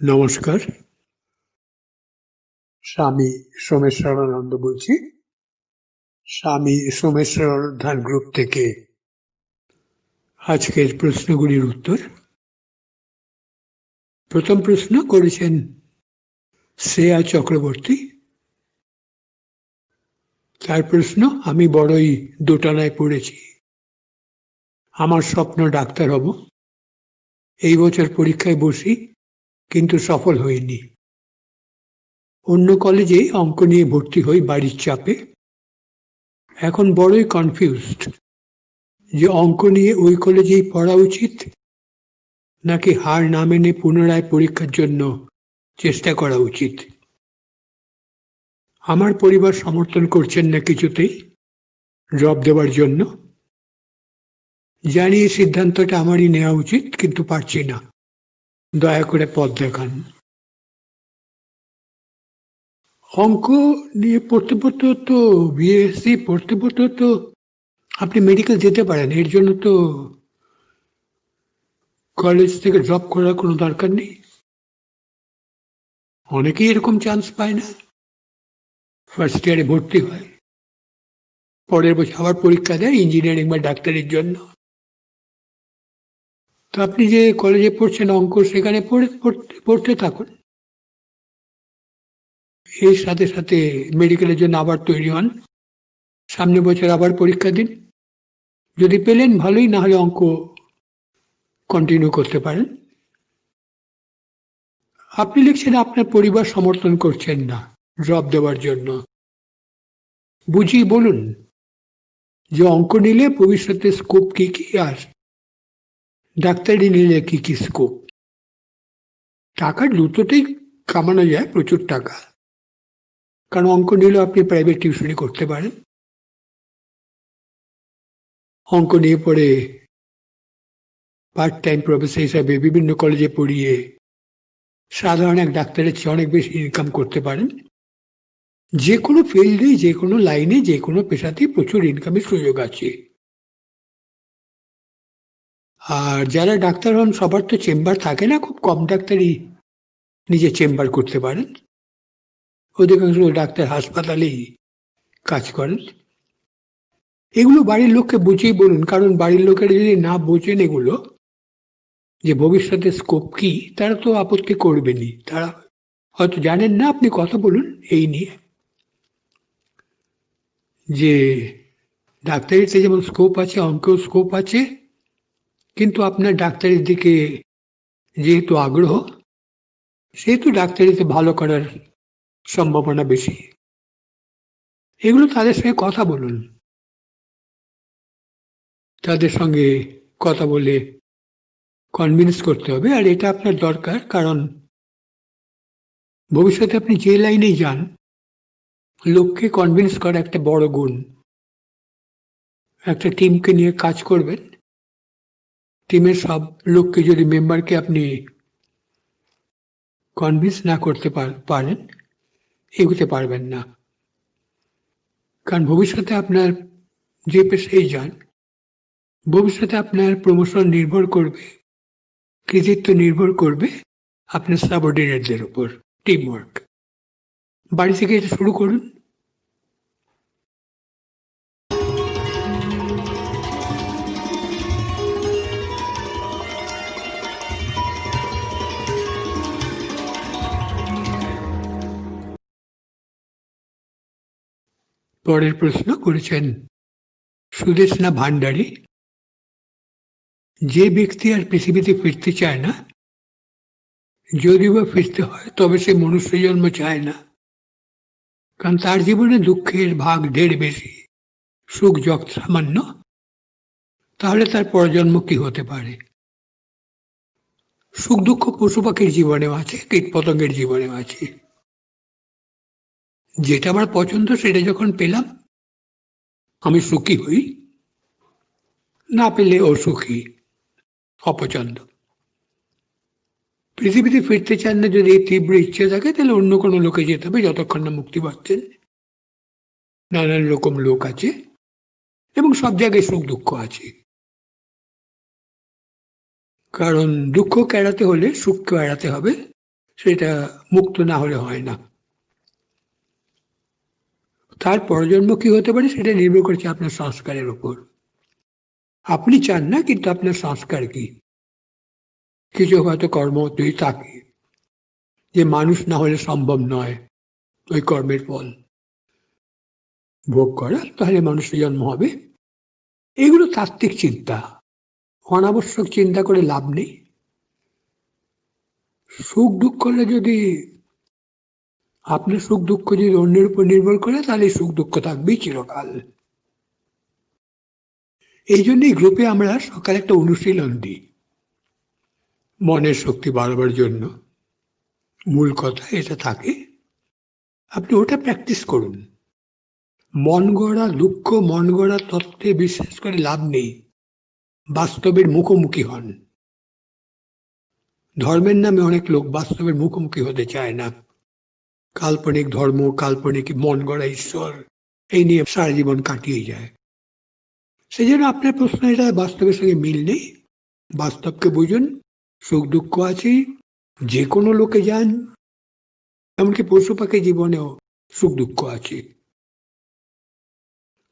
নমস্কার, স্বামী সোমেশ্বরানন্দ বলছি। স্বামী সোমেশ্বর ধ্যান গ্রুপ থেকে আজকের প্রশ্নগুলির উত্তর। প্রথম প্রশ্ন করেছেন শ্রেয়া চক্রবর্তী। তার প্রশ্ন, আমি বড়ই দোটানায় পড়েছি। আমার স্বপ্ন ডাক্তার হব। এই বছর পরীক্ষায় বসি, কিন্তু সফল হইনি। অন্য কলেজে অঙ্ক নিয়ে ভর্তি হই বাড়ির চাপে। এখন বড়ই কনফিউজড যে অঙ্ক নিয়ে ওই কলেজেই পড়া উচিত নাকি হার না মেনে পুনরায় পরীক্ষার জন্য চেষ্টা করা উচিত। আমার পরিবার সমর্থন করছেন না কিছুতেই ড্রপ দেওয়ার জন্য। জানি এই সিদ্ধান্তটা আমারই নেওয়া উচিত, কিন্তু পারছি না। দয়া করে পথ দেখান। অঙ্ক নিয়ে পড়তে পড়তে তো বিএসসি পড়তে পড়তে তো আপনি মেডিকেল যেতে পারেন। এর জন্য তো কলেজ থেকে ড্রপ করার কোনো দরকার নেই। অনেকেই এরকম চান্স পায় না, ফার্স্ট ইয়ারে ভর্তি হয়, পরের বছর আবার পরীক্ষা দেয় ইঞ্জিনিয়ারিং বা ডাক্তারির জন্য। তো আপনি যে কলেজে পড়ছেন অঙ্ক, সেখানে পড়তে থাকুন। এর সাথে সাথে মেডিকেলের জন্য আবার তৈরি হন। সামনে বছর আবার পরীক্ষা দিন। যদি পেলেন ভালোই, না হলে অঙ্ক কন্টিনিউ করতে পারেন। আপনি লিখছেন আপনার পরিবার সমর্থন করছেন না ড্রপ দেওয়ার জন্য। বুঝিয়ে বলুন যে অঙ্ক নিলে ভবিষ্যতে স্কোপ কি কি, আর ডাক্তারি নিলে কি কি স্কোপ। টাকা দুটোতেই কামানো যায় প্রচুর টাকা, কারণ অঙ্ক নিলেও আপনি প্রাইভেট টিউশনি করতে পারেন। অঙ্ক নিয়ে পড়ে পার্ট টাইম প্রফেসর হিসাবে বিভিন্ন কলেজে পড়িয়ে সাধারণ এক ডাক্তারের চেয়ে অনেক বেশি ইনকাম করতে পারেন। যে কোনো ফিল্ডে, যে কোনো লাইনে, যে কোনো পেশাতেই প্রচুর ইনকামের সুযোগ আছে। আর যারা ডাক্তার হন সবার তো চেম্বার থাকে না, খুব কম ডাক্তারই নিজে চেম্বার করতে পারেন। অধিকাংশ ডাক্তার হাসপাতালেই কাজ করেন। এগুলো বাড়ির লোককে বুঝিয়ে বলুন, কারণ বাড়ির লোকেরা যদি না বোঝেন এগুলো যে ভবিষ্যতে স্কোপ কি, তারা তো আপত্তি করবেনই। তারা হয়তো জানেন না, আপনি কথা বলুন এই নিয়ে যে ডাক্তারিতে যেমন স্কোপ আছে, অঙ্কেও স্কোপ আছে, কিন্তু আপনার ডাক্তারির দিকে যেহেতু আগ্রহ, সেহেতু ডাক্তারিতে ভালো করার সম্ভাবনা বেশি। এগুলো তাদের সঙ্গে কথা বলুন। তাদের সঙ্গে কথা বলে কনভিন্স করতে হবে। আর এটা আপনার দরকার, কারণ ভবিষ্যতে আপনি যে লাইনেই যান, লোককে কনভিন্স করা একটা বড় গুণ। একটা টিমকে নিয়ে কাজ করবেন, টিমের সব লোককে যদি, মেম্বারকে আপনি কনভিন্স না করতে পারেন, এগোতে পারবেন না। কারণ ভবিষ্যতে আপনার যে পেশায় যান, ভবিষ্যতে আপনার প্রমোশন নির্ভর করবে, কৃতিত্ব নির্ভর করবে আপনার সাবঅর্ডিনেটদের উপর। টিম ওয়ার্ক বাড়ি থেকে এটা শুরু করুন। পরের প্রশ্ন করেছেন সুদেশনা ভান্ডারী। যে ব্যক্তি আর পৃথিবীতে ফিরতে চায় না, যদিও বা ফিরতে হয়, তবে সে মনুষ্য জন্ম চায় না, কারণ তার জীবনে দুঃখের ভাগ ঢের বেশি, সুখ যত সামান্য। তাহলে তার পরজন্ম কি হতে পারে? সুখ দুঃখ পশু পাখির জীবনেও আছে, কীট পতঙ্গের জীবনেও আছে। যেটা আমার পছন্দ সেটা যখন পেলাম আমি সুখী হই, না পেলে অসুখী, অপছন্দ। পৃথিবীতে ফিরতে চান না যদি তীব্র ইচ্ছে থাকে, তাহলে অন্য কোনো লোকে যেতে হবে যতক্ষণ না মুক্তি পাচ্ছেন। নানান রকম লোক আছে এবং সব জায়গায় সুখ দুঃখ আছে। কারণ দুঃখকে এড়াতে হলে সুখকে এড়াতে হবে, সেটা মুক্ত না হলে হয় না। তার পরজন্ম কি হতে পারে সেটা নির্ভর করছে আপনার সংস্কারের উপর। আপনি চান না, কিন্তু আপনার সংস্কার কি? কিছু হয়তো কর্ম যদি থাকে যে মানুষ না হলে সম্ভব নয় ওই কর্মের ফল ভোগ করা, তাহলে মানুষের জন্ম হবে। এগুলো তাত্ত্বিক চিন্তা, অনাবশ্যক চিন্তা করে লাভ নেই। সুখ দুঃখ করলে যদি আপনার সুখ দুঃখ যদি অন্যের উপর নির্ভর করে, তাহলে সুখ দুঃখ থাকবেই চিরকাল। এই জন্যই গ্রুপে আমরা সকালে একটা অনুশীলন দিই মনের শক্তি বাড়াবার জন্য। মূল কথা এটা থাকে, আপনি ওটা প্র্যাকটিস করুন। মন গড়া দুঃখ, মন গড়া তত্ত্বে বিশ্বাস করে লাভ নেই। বাস্তবের মুখোমুখি হন। ধর্মের নামে অনেক লোক বাস্তবের মুখোমুখি হতে চায় না। কাল্পনিক ধর্ম, কাল্পনিক মন গড়া ঈশ্বর, এই নিয়ে সারা জীবন কাটিয়ে যায়। সেই জন্য আপনার প্রশ্ন এটা বাস্তবের সঙ্গে মিল নেই। বাস্তবকে বুঝুন, সুখ দুঃখ আছে, যে কোনো লোকে যান, এমনকি পশু পাখি জীবনেও সুখ দুঃখ আছে।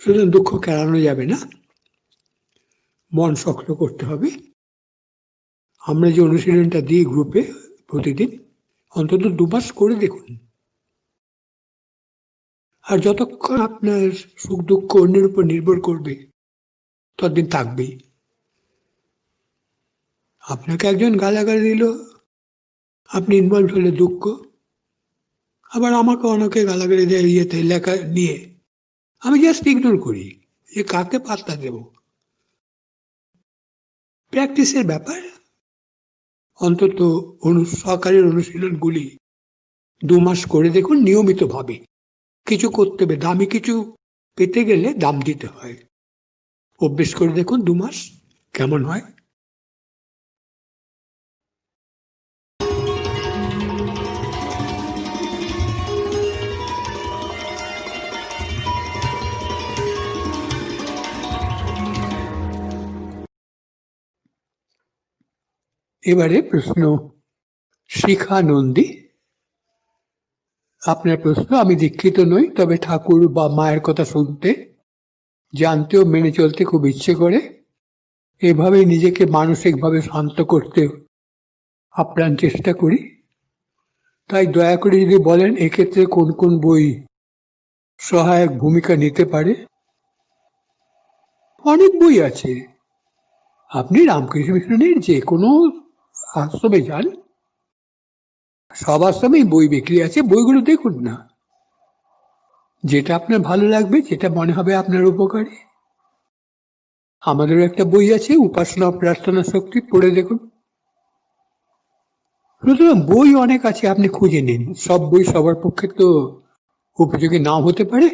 সুতরাং দুঃখ কেড়ানো যাবে না, মন শক্ত করতে হবে। আমরা যে অনুশীলনটা দিই গ্রুপে প্রতিদিন, অন্তত 2 মাস করে দেখুন। আর যতক্ষণ আপনার সুখ দুঃখ অন্যের উপর নির্ভর করবে ততদিন থাকবেই। আপনাকে একজন গালাগালি দিল, আপনি ইনভলভ হলে দুঃখ, আবার আমাকে অনেকে গালাগালি দেয় ইয়েতে লেখা নিয়ে, আমি জাস্ট ইগনোর করি, যে কাকে পাত্তা দেব। প্র্যাকটিসের ব্যাপার। অন্তত সরকারের অনুশীলনগুলি 2 মাস করে দেখুন নিয়মিতভাবে। কিছু করতে হবে, দামি কিছু পেতে গেলে দাম দিতে হয়। অভ্যেস করে দেখুন 2 মাস কেমন হয়। এবারে প্রশ্ন শিখা নন্দী। আপনার প্রশ্ন, আমি দীক্ষিত নই, তবে ঠাকুর বা মায়ের কথা শুনতে, জানতে ও মেনে চলতে খুব ইচ্ছে করে। এভাবেই নিজেকে মানসিকভাবে শান্ত করতে আপ্রাণ চেষ্টা করি। তাই দয়া করে যদি বলেন এক্ষেত্রে কোন কোন বই সহায়ক ভূমিকা নিতে পারে। অনেক বই আছে। আপনি রামকৃষ্ণ মিশনের যে কোনো আশ্রমে যান, সব আশ্রমেই বই বিক্রি আছে, বইগুলো দেখুন না। যেটা আপনার ভালো লাগবে, যেটা মনে হবে আপনার উপকারী। আমাদেরও একটা বই আছে, উপাসনা প্রার্থনা শক্তি, পড়ে দেখুন। সুতরাং বই অনেক আছে, আপনি খুঁজে নিন। সব বই সবার পক্ষে তো উপযোগী নাও হতে পারে,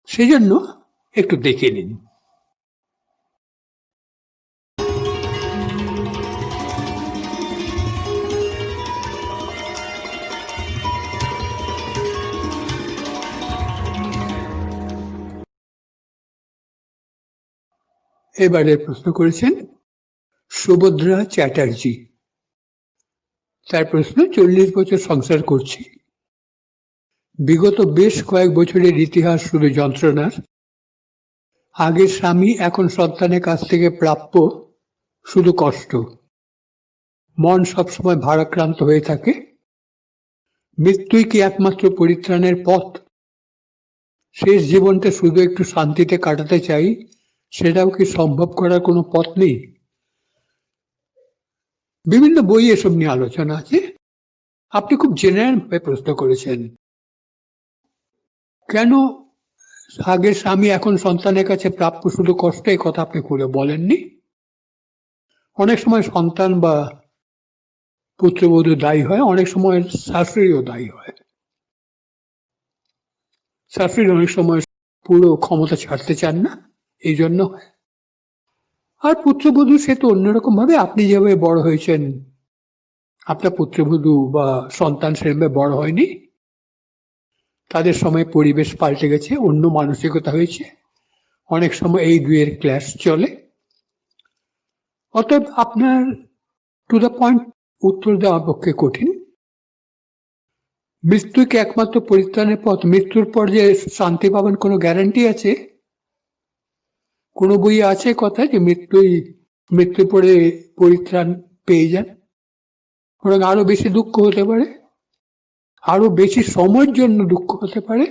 সেই জন্য একটু দেখে নিন। এবারে প্রশ্ন করেছেন সুভদ্রা চ্যাটার্জি। তার প্রশ্ন, 40 বছর সংসার করছি। বিগত বেশ কয়েক বছরের ইতিহাস শুধু যন্ত্রণার। আগের স্বামী, এখন সন্তানের কাছ থেকে প্রাপ্য শুধু কষ্ট। মন সবসময় ভারাক্রান্ত হয়ে থাকে। মৃত্যুই কি একমাত্র পরিত্রাণের পথ? শেষ জীবনটা শুধু একটু শান্তিতে কাটাতে চাই, সেটাও কি সম্ভব করার কোনো পথ নেই? বিভিন্ন বই এসব নিয়ে আলোচনা আছে। আপনি খুব জেনারেল ভাবে প্রশ্ন করেছেন। কেন আগের স্বামী এখন সন্তানের কাছে প্রাপ্য শুধু কষ্ট, এই কথা আপনি খুলে বলেননি। অনেক সময় সন্তান বা পুত্রবধূ দায়ী হয়, অনেক সময় শাশুড়িও দায়ী হয়। শাশুড়ি অনেক সময় পুরো ক্ষমতা ছাড়তে চান না, এই জন্য। আর পুত্রবধূ সে তো অন্যরকম ভাবে, আপনি যেভাবে বড় হয়েছেন, আপনার পুত্রবধূ বা সন্তান সেভাবে বড় হয়নি। তাদের সময় পরিবেশ পাল্টে গেছে, অন্য মানসিকতা হয়েছে, অনেক সময় এই দুয়ের ক্ল্যাশ চলে। অতএব আপনার টু দ্য পয়েন্ট উত্তর দেওয়ার পক্ষে কঠিন। মৃত্যুকে একমাত্র পরিত্রাণের পথ, মৃত্যুর পর যে শান্তি পাবেন কোনো গ্যারান্টি আছে? কোনো বইয়ে আছে কথা যে মৃত্যুর পরে পরিত্রাণ পেয়ে যান? বরং আরো বেশি দুঃখ হতে পারে, আরো বেশি সময়ের জন্য দুঃখ হতে পারে।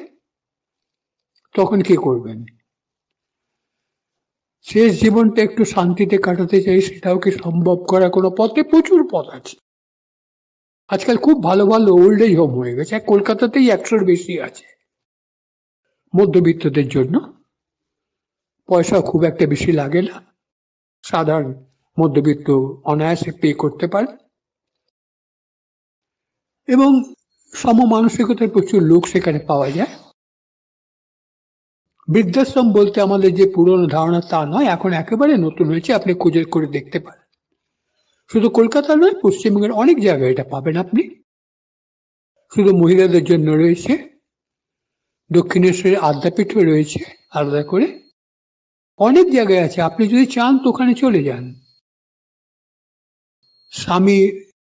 তখন কি করবেন? শেষ জীবনটা একটু শান্তিতে কাটাতে চাই, সেটাও কি সম্ভব করা কোনো পথে? প্রচুর পথ আছে। আজকাল খুব ভালো ভালো ওল্ড এজ হোম হয়ে গেছে, কলকাতাতেই 100-র বেশি আছে মধ্যবিত্তদের জন্য। পয়সা খুব একটা বেশি লাগে না, সাধারণ মধ্যবিত্ত অনায়াসে পে করতে পারে, এবং সমমানসিকতার প্রচুর লোক সেখানে পাওয়া যায়। বৃদ্ধাশ্রম বলতে আমাদের যে পুরনো ধারণা তা নয়, এখন একেবারে নতুন হয়েছে, আপনি খুঁজে করে দেখতে পারেন। শুধু কলকাতা নয়, পশ্চিমবঙ্গের অনেক জায়গায় এটা পাবেন আপনি। শুধু মহিলাদের জন্য রয়েছে, দক্ষিণেশ্বরে আদ্যাপীঠও রয়েছে আলাদা করে, অনেক জায়গায় আছে। আপনি যদি চান তো ওখানে চলে যান। স্বামী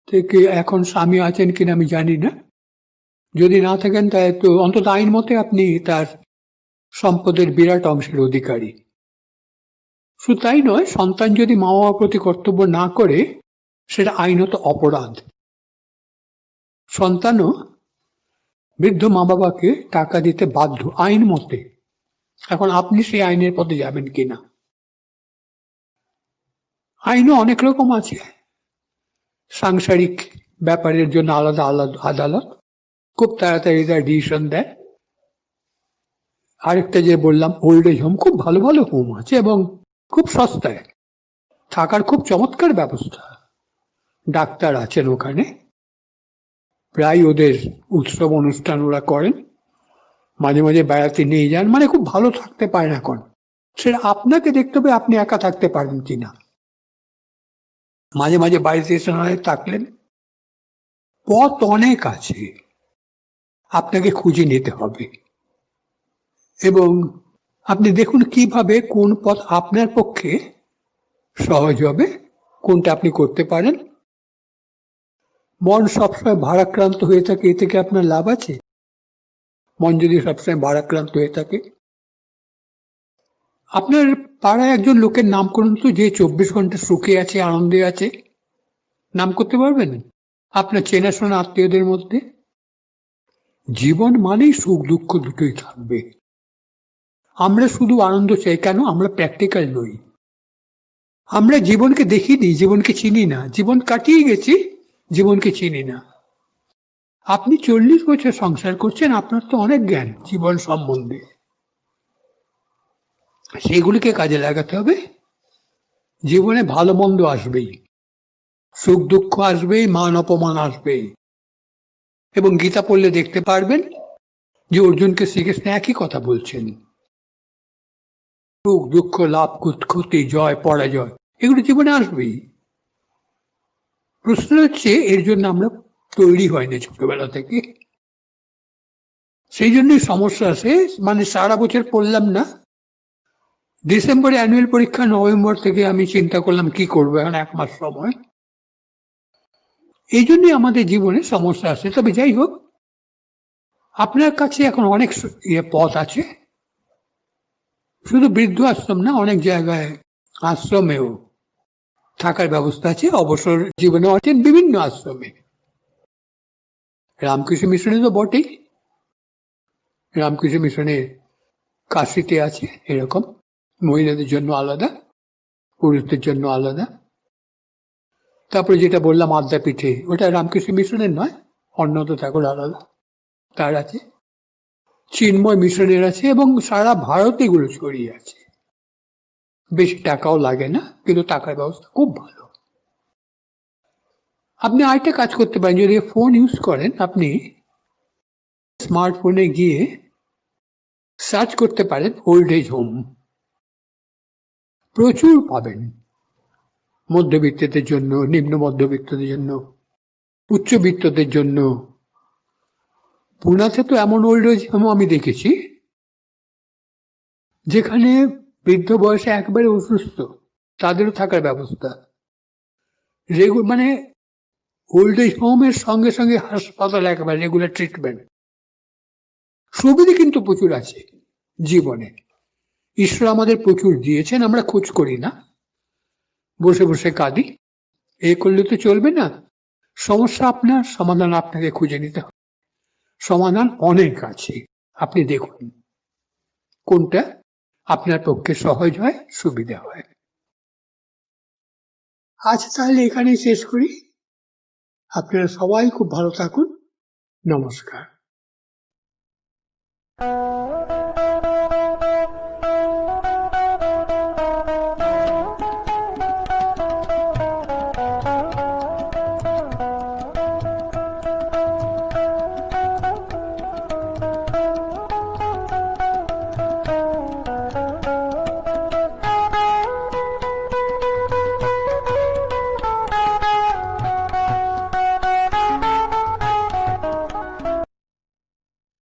থেকে, এখন স্বামী আছেন কিনা আমি জানি না, যদি না থাকেন তাই তো অন্তত আইন মতে আপনি তার সম্পদের বিরাট অংশের অধিকারী। শুধু তাই নয়, সন্তান যদি মা বাবার প্রতি কর্তব্য না করে সেটা আইনত অপরাধ। সন্তানও বৃদ্ধ মা বাবাকে টাকা দিতে বাধ্য আইন মতে। এখন আপনি সেই আইনের পথে যাবেন কিনা। আইনও অনেক রকম আছে, সাংসারিক ব্যাপারের জন্য আলাদা আলাদা আদালত, খুব তাড়াতাড়ি তার ডিসিশন দেয়। আরেকটা যে বললাম ওল্ড এজ হোম, খুব ভালো ভালো হোম আছে এবং খুব সস্তায়, থাকার খুব চমৎকার ব্যবস্থা, ডাক্তার আছেন ওখানে, প্রায় ওদের উৎসব অনুষ্ঠান ওরা করেন, মাঝে মাঝে বেড়াতে নিয়ে যান, মানে খুব ভালো থাকতে পারেন। এখন সেটা আপনাকে দেখতে হবে আপনি একা থাকতে পারেন কিনা। মাঝে মাঝে বাড়িতে এসে নয় থাকলেন, পথ অনেক আছে, আপনাকে খুঁজে নিতে হবে এবং আপনি দেখুন কিভাবে কোন পথ আপনার পক্ষে সহজ হবে, কোনটা আপনি করতে পারেন। মন সবসময় ভারাক্রান্ত হয়ে থাকে, এ থেকে আপনার লাভ আছে? মন যদি সবসময় ভারাক্রান্ত হয়ে থাকে, আপনার পাড়ায় একজন লোকের নাম করুন তো যে 24 ঘন্টা সুখে আছে, আনন্দে আছে, নাম করতে পারবেন? আপনার চেনাশোনা আত্মীয়দের মধ্যে। জীবন মানেই সুখ দুঃখ দুটোই থাকবে। আমরা শুধু আনন্দ চাই কেন? আমরা প্র্যাকটিক্যাল নই, আমরা জীবনকে দেখিনি, জীবনকে চিনি না, জীবন কাটিয়ে গেছি, জীবনকে চিনি না। আপনি 40 বছর সংসার করছেন, আপনার তো অনেক জ্ঞান জীবন সম্বন্ধে, সেগুলিকে কাজে লাগাতে হবে। জীবনে ভালো মন্দ আসবেই, সুখ দুঃখ আসবেই, মান অপমান আসবেই, এবং গীতা পড়লে দেখতে পারবেন যে অর্জুনকে শ্রীকৃষ্ণ একই কথা বলছেন। সুখ দুঃখ, লাভ ক্ষতি, জয় পরাজয়, এগুলো জীবনে আসবেই। প্রশ্ন হচ্ছে এর জন্য আমরা তৈরি হয় না ছোটবেলা থেকে, সেই জন্যই সমস্যা আছে। মানে সারা বছর পড়লাম না, ডিসেম্বরে অ্যানুয়াল পরীক্ষা, নভেম্বর থেকে আমি চিন্তা করলাম কি করবো, এখন 1 মাস সময়, এই জন্যই আমাদের জীবনে সমস্যা আছে। তবে যাই হোক, আপনার কাছে এখন অনেক পথ আছে, শুধু বৃদ্ধ আশ্রম না, অনেক জায়গায় আশ্রমেও থাকার ব্যবস্থা আছে, অবসর জীবনে আছেন বিভিন্ন আশ্রমে। রামকৃষ্ণ মিশনে তো বটেই, রামকৃষ্ণ মিশনে কাশিতে আছে এরকম, মহিলাদের জন্য আলাদা, পুরুষদের জন্য আলাদা। তারপরে যেটা বললাম আদ্যাপীঠে, ওটা রামকৃষ্ণ মিশনের নয়, অন্যত ঠাকুর আলাদা, তার আছে। চিন্ময় মিশনের আছে, এবং সারা ভারতে এগুলো ছড়িয়ে আছে। বেশি টাকাও লাগে না, কিন্তু টাকার ব্যবস্থা খুব ভালো। আপনি আরেকটা কাজ করতে পারেন, যদি ফোন ইউজ করেন আপনি স্মার্টফোনে গিয়ে সার্চ করতে পারেন ওল্ড এজ হোম, প্রচুর পাবেন। মধ্যবিত্তদের জন্য, নিম্ন মধ্যবিত্তদের জন্য, উচ্চবিত্তদের জন্য। পুনাতে তো এমন ওল্ড এজ হোম আমি দেখেছি যেখানে বৃদ্ধ বয়সে একবারে অসুস্থ তাদেরও থাকার ব্যবস্থা, মানে ওল্ড এজ হোমের সঙ্গে সঙ্গে হাসপাতাল, একেবারে রেগুলার ট্রিটমেন্ট। সুবিধা কিন্তু প্রচুর আছে জীবনে, ঈশ্বর আমাদের প্রচুর দিয়েছেন, আমরা খোঁজ করি না, বসে বসে কাঁদি। এই করলে তো চলবে না, সমস্যা আপনার, সমাধান আপনাকে খুঁজে নিতে হবে। সমাধান অনেক আছে, আপনি দেখুন কোনটা আপনার পক্ষে সহজ হয়, সুবিধা হয়। আচ্ছা, তাহলে এখানেই শেষ করি। আপনারা সবাই খুব ভালো থাকুন। নমস্কার।